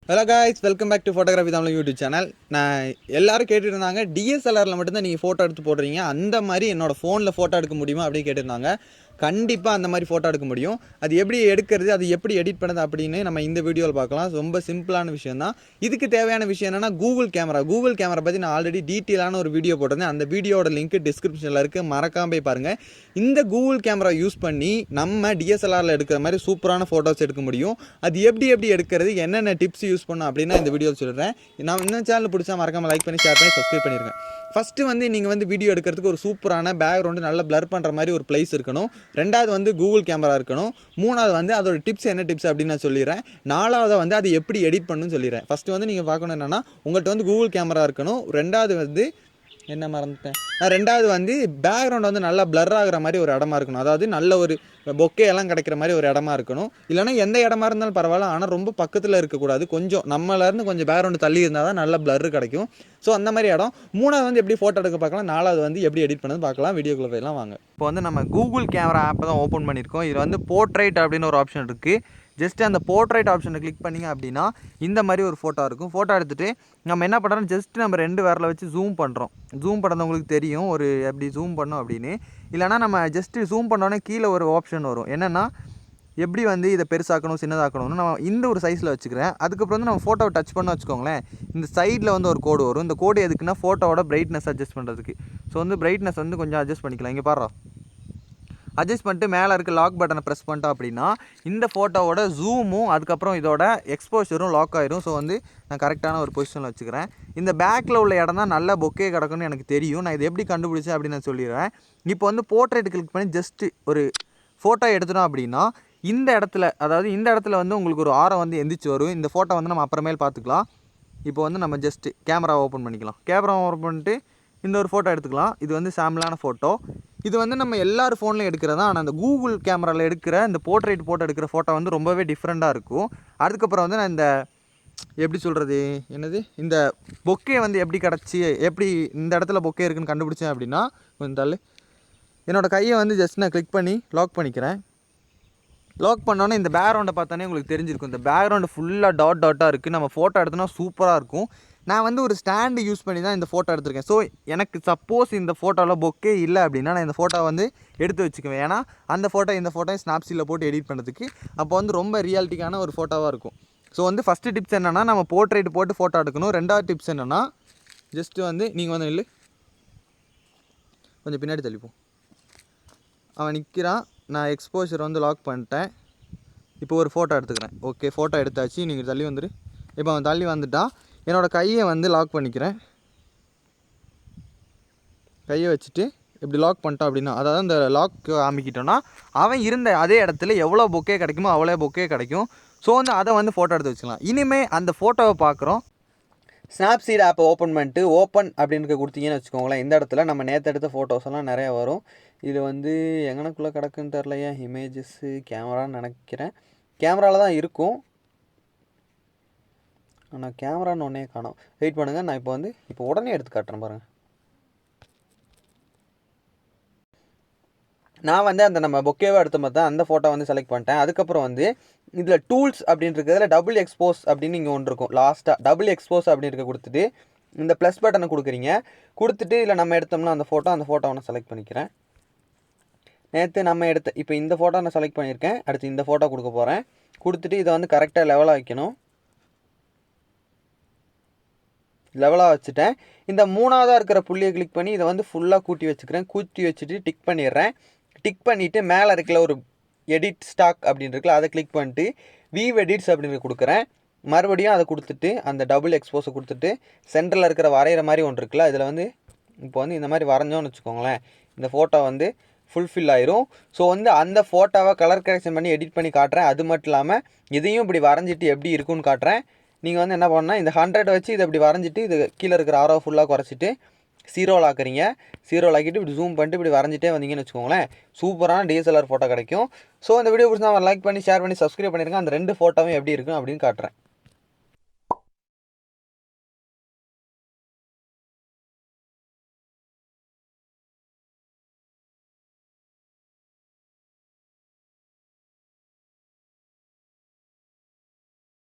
Hello guys, welcome back to photography.good YouTube channel. நான் எல்லாரும் கேட்டிருந்தாங்க DSLRல மட்டும் தான் நீங்க போட்டோ எடுத்து போடுறீங்க. அந்த மாதிரி என்னோட ஃபோன்ல போட்டோ எடுக்க முடியுமா அப்படி கேட்டிருந்தாங்க. கண்டிப்பா அந்த மாதிரி போட்டோ எடுக்க முடியும். அது எப்படி எடுக்கிறது, அது எப்படி எடிட் பண்ணது அப்படினு நம்ம இந்த வீடியோல பார்க்கலாம். ரொம்ப சிம்பிளான விஷயம் தான். இதுக்கு தேவையான விஷயம் என்னன்னா Google கேமரா பத்தி நான் ஆல்ரெடி டீடைலான ஒரு வீடியோ போட்டிருந்தேன். அந்த வீடியோவோட லிங்க் டிஸ்கிரிப்ஷன்ல இருக்கு. மறக்காம போய் பாருங்க. இந்த Google கேமரா யூஸ் பண்ணி நம்ம DSLRல எடுக்கிற மாதிரி சூப்பரான போட்டோஸ் எடுக்க முடியும். அது எப்படி எடுக்கிறது, என்னென்ன டிப்ஸ் யூஸ் பண்ணணும் அப்படினா இந்த வீடியோல சொல்றேன். நான் இந்த சேனல் பிடிச்சா மறக்காம லைக் பண்ணி ஷேர் பண்ணி சப்ஸ்கிரைப் பண்ணிருங்க. ஃபர்ஸ்ட் நீங்க வீடியோ எடுக்கிறதுக்கு ஒரு சூப்பரான பேக்ரவுண்ட் நல்லா பிளர் பண்ற மாதிரி ஒரு பிளேஸ் இருக்கணும். ரெண்டாவது Google கேமரா இருக்கணும். மூணாவது அதோட டிப்ஸ் என்ன டிப்ஸ் அப்படின்னு நான் சொல்லிடுறேன். நாலாவது அது எப்படி எடிட் பண்ணணும்னு சொல்லிடுறேன். ஃபர்ஸ்ட் நீங்க பார்க்கணும் என்னன்னா உங்கள்கிட்ட Google கேமரா இருக்கணும். ரெண்டாவது என்ன மறந்துட்டேன், ரெண்டாவது பேக்ரவுண்ட் நல்லா பிளர் ஆகிற மாதிரி ஒரு இடமா இருக்கணும். அதாவது நல்ல ஒரு பொக்கே எல்லாம் கிடைக்கிற மாதிரி ஒரு இடமா இருக்கணும். இல்லைன்னா எந்த இடமா இருந்தாலும் பரவாயில்ல, ஆனால் ரொம்ப பக்கத்தில் இருக்கக்கூடாது. கொஞ்சம் நம்மளேருந்து கொஞ்சம் பேக்ரவுண்ட் தள்ளி இருந்தால் தான் நல்ல பிளர் கிடைக்கும். ஸோ அந்த மாதிரி இடம். மூணாவது எப்படி ஃபோட்டோ எடுக்க பார்க்கலாம். நாலாவது எப்படி எடிட் பண்ணது பார்க்கலாம். வீடியோக்குள்ளே போயெல்லாம் வாங்க. இப்போ நம்ம Google கேமரா ஆப்பை தான் ஓப்பன் பண்ணியிருக்கோம். இதில் போர்ட்ரைட் அப்படின்னு ஒரு ஆப்ஷன் இருக்குது. ஜஸ்ட் அந்த போர்ட்ரைட் ஆப்ஷனை கிளிக் பண்ணிங்க அப்படின்னா இந்த மாதிரி ஒரு ஃபோட்டோ இருக்கும். ஃபோட்டோ எடுத்துகிட்டு நம்ம என்ன பண்ணுறோம், ஜஸ்ட் நம்ம ரெண்டு விரலை வச்சு ஜூம் பண்ணுறோம். ஜூம் பண்ணது உங்களுக்கு தெரியும் ஒரு எப்படி ஜூம் பண்ணோம் அப்படின்னு. இல்லைனா நம்ம ஜஸ்ட்டு ஜூம் பண்ணோன்னே கீழே ஒரு ஆப்ஷன் வரும். என்னென்னா எப்படி இதை பெருசாக்கணும் சின்னதாக்கணும்னு நான் இந்த ஒரு சைஸில் வச்சுக்கிறேன். அதுக்கப்புறம் நம்ம ஃபோட்டோவை டச் பண்ண வச்சுக்கோங்களேன், இந்த சைடில் ஒரு கோடு வரும். இந்த கோடு எதுக்குன்னா ஃபோட்டோவோட பிரைட்னஸ் அட்ஜஸ்ட் பண்ணுறதுக்கு. ஸோ பிரைட்னஸ் கொஞ்சம் அட்ஜஸ்ட் பண்ணிக்கலாம். இங்கே பாரு, அட்ஜஸ்ட் பண்ணிட்டு மேலே இருக்க லாக் பட்டனை ப்ரெஸ் பண்ணிட்டோம் அப்படின்னா இந்த ஃபோட்டோவோட ஜூமும் அதுக்கப்புறம் இதோட எக்ஸ்போஷரும் லாக் ஆயிடும். ஸோ நான் கரெக்டான ஒரு பொசிஷனில் வச்சுக்கிறேன். இந்த பேக்கில் உள்ள இடம் தான் நல்ல பொக்கே கிடக்குன்னு எனக்கு தெரியும். நான் இது எப்படி கண்டுபிடிச்சேன் அப்படின்னு நான் சொல்லிடுறேன். இப்போ போர்ட்ரேட் கிளிக் பண்ணி ஜஸ்ட்டு ஒரு ஃபோட்டோ எடுத்துட்டோம் அப்படின்னா இந்த இடத்துல, அதாவது இந்த இடத்துல உங்களுக்கு ஒரு ஆரம் எந்திரிச்சு வரும். இந்த ஃபோட்டோ நம்ம அப்புறமேல் பார்த்துக்கலாம். இப்போ நம்ம ஜஸ்ட்டு கேமரா ஓப்பன் பண்ணிக்கலாம். கேமரா ஓப்பன் பண்ணிட்டு இந்த ஒரு ஃபோட்டோ எடுத்துக்கலாம். இது சாம்பிளான ஃபோட்டோ. இது நம்ம எல்லார் ஃபோன்லையும் எடுக்கிறதா. ஆனால் அந்த கூகுள் கேமராவில் எடுக்கிற இந்த போர்ட்ரேட் போட்டோ எடுக்கிற ஃபோட்டோ ரொம்பவே டிஃப்ரெண்ட்டாக இருக்கும். அதுக்கப்புறம் நான் இந்த எப்படி சொல்கிறது, என்னது இந்த பொக்கே எப்படி கிடச்சி, எப்படி இந்த இடத்துல பொக்கே இருக்குன்னு கண்டுபிடிச்சேன் அப்படின்னா கொஞ்சம் என்னோடய கையை ஜஸ்ட் நான் கிளிக் பண்ணி லாக் பண்ணிக்கிறேன். லாக் பண்ணோன்னே இந்த பேக்ரவுண்டை பார்த்தானே உங்களுக்கு தெரிஞ்சிருக்கும். இந்த பேக்ரவுண்டு ஃபுல்லாக டாட்டாக இருக்குது. நம்ம ஃபோட்டோ எடுத்தோன்னா சூப்பராக இருக்கும். நான் ஒரு ஸ்டாண்டு யூஸ் பண்ணி தான் இந்த ஃபோட்டோ எடுத்திருக்கேன். ஸோ எனக்கு சப்போஸ் இந்த ஃபோட்டோவில் பொக்கே இல்லை அப்படின்னா நான் இந்த ஃபோட்டோ எடுத்து வச்சுக்குவேன். ஏன்னா அந்த ஃபோட்டோ இந்த ஃபோட்டோயை ஸ்னாப்சீட்டில் போட்டு எடிட் பண்ணுறதுக்கு அப்போ ரொம்ப ரியாலிட்டிக்கான ஒரு ஃபோட்டோவாக இருக்கும். ஸோ ஃபஸ்ட்டு டிப்ஸ் என்னென்னா நம்ம போர்ட்ரேட் போட்டு ஃபோட்டோ எடுக்கணும். ரெண்டாவது டிப்ஸ் என்னென்னா ஜஸ்ட்டு நீங்கள் இல்லை கொஞ்சம் பின்னாடி தள்ளிப்போம். அவன் நிற்கிறான். நான் எக்ஸ்போஷர் லாக் பண்ணிட்டேன். இப்போ ஒரு ஃபோட்டோ எடுத்துக்கிறேன். ஓகே, ஃபோட்டோ எடுத்தாச்சு. நீங்கள் தள்ளி வந்துடு. இப்போ அவன் தள்ளி வந்துட்டான். என்னோடய கையை லாக் பண்ணிக்கிறேன். கையை வச்சுட்டு இப்படி லாக் பண்ணிட்டோம் அப்படின்னா, அதாவது இந்த லாக் அமைக்கிட்டோன்னா அவன் இருந்த அதே இடத்துல எவ்வளோ பொக்கே கிடைக்குமோ அவ்வளோ பொக்கே கிடைக்கும். ஸோ அதை ஃபோட்டோ எடுத்து வச்சுக்கலாம். இனிமேல் அந்த ஃபோட்டோவை பார்க்குறோம். ஸ்னாப்சீட் ஆப்பை ஓப்பன் பண்ணிட்டு ஓப்பன் அப்படின்னு கொடுத்தீங்கன்னு வச்சுக்கோங்களேன். இந்த இடத்துல நம்ம நேற்று எடுத்த ஃபோட்டோஸ் எல்லாம் நிறையா வரும். இது எங்கனக்குள்ளே கிடக்குன்னு தெரிலையா, இமேஜஸ்ஸு கேமரான்னு நினைக்கிறேன். கேமராவில் தான் இருக்கும், ஆனால் கேமரான்னு ஒன்றே காணோம். வெயிட் பண்ணுங்கள், நான் இப்போ உடனே எடுத்து காட்டுறேன் பாருங்கள். நான் அந்த நம்ம பொக்கேவாக எடுத்த மாதிரி தான் அந்த ஃபோட்டோ செலக்ட் பண்ணிட்டேன். அதுக்கப்புறம் இதில் டூல்ஸ் அப்படின்னு இருக்கிறதுல டபுள் எக்ஸ்போஸ் அப்படின்னு இங்கே ஒன்று இருக்கும். லாஸ்ட்டாக டபுள் எக்ஸ்போஸ் அப்படின்னு இருக்க கொடுத்துட்டு இந்த ப்ளஸ் பட்டனை கொடுக்குறீங்க. கொடுத்துட்டு இதில் நம்ம எடுத்தோம்னா அந்த ஃபோட்டோ நான் செலக்ட் பண்ணிக்கிறேன். நேற்று நம்ம எடுத்த இப்போ இந்த ஃபோட்டோ நான் செலக்ட் பண்ணியிருக்கேன். அடுத்து இந்த ஃபோட்டோ கொடுக்க போகிறேன். கொடுத்துட்டு இதை கரெக்டாக லெவலாக வைக்கணும். லெவலாக வச்சுட்டேன். இந்த மூணாவதாக இருக்கிற புள்ளியை கிளிக் பண்ணி இதை ஃபுல்லாக கூட்டி வச்சுக்கிறேன். கூட்டி வச்சுட்டு டிக் பண்ணிடுறேன். டிக் பண்ணிவிட்டு மேலே இருக்கிற ஒரு எடிட் ஸ்டாக் அப்படின்னு இருக்குல்ல, அதை கிளிக் பண்ணிட்டு வீவ் எடிட்ஸ் அப்படின்னு கொடுக்குறேன். மறுபடியும் அதை கொடுத்துட்டு அந்த டபுள் எக்ஸ்போஸை கொடுத்துட்டு சென்டரில் இருக்கிற வரைகிற மாதிரி ஒன்று இருக்குல்ல, இதில் இப்போ இந்த மாதிரி வரைஞ்சோன்னு வச்சுக்கோங்களேன், இந்த ஃபோட்டோ ஃபுல்ஃபில் ஆயிரும். ஸோ அந்த ஃபோட்டோவை கலர் கரெக்ஷன் பண்ணி எடிட் பண்ணி காட்டுறேன். அது மட்டும் இல்லாமல் இதையும் இப்படி வரைஞ்சிட்டு எப்படி இருக்குன்னு காட்டுறேன். நீங்கள் என்ன பண்ணால் இந்த 100 வச்சு இதை இப்படி வரைஞ்சிட்டு இது கீழே இருக்கிற ஆரோ ஃபுல்லாக குறைச்சிட்டு 0 ஆக்குறீங்க. 0 ஆக்கிட்டு இப்படி ஜூம் பண்ணிட்டு இப்படி வரைஞ்சிட்டே வந்தீங்கன்னு வச்சுக்கோங்களேன், சூப்பரான DSLR ஃபோட்டோ கிடைக்கும். ஸோ இந்த வீடியோ பிடிச்சா லைக் பண்ணி ஷேர் பண்ணி சப்ஸ்கிரைப் பண்ணிடுங்க. அந்த 2 ஃபோட்டோவும் எப்படி இருக்கும் அப்படின்னு காட்டுறேன்.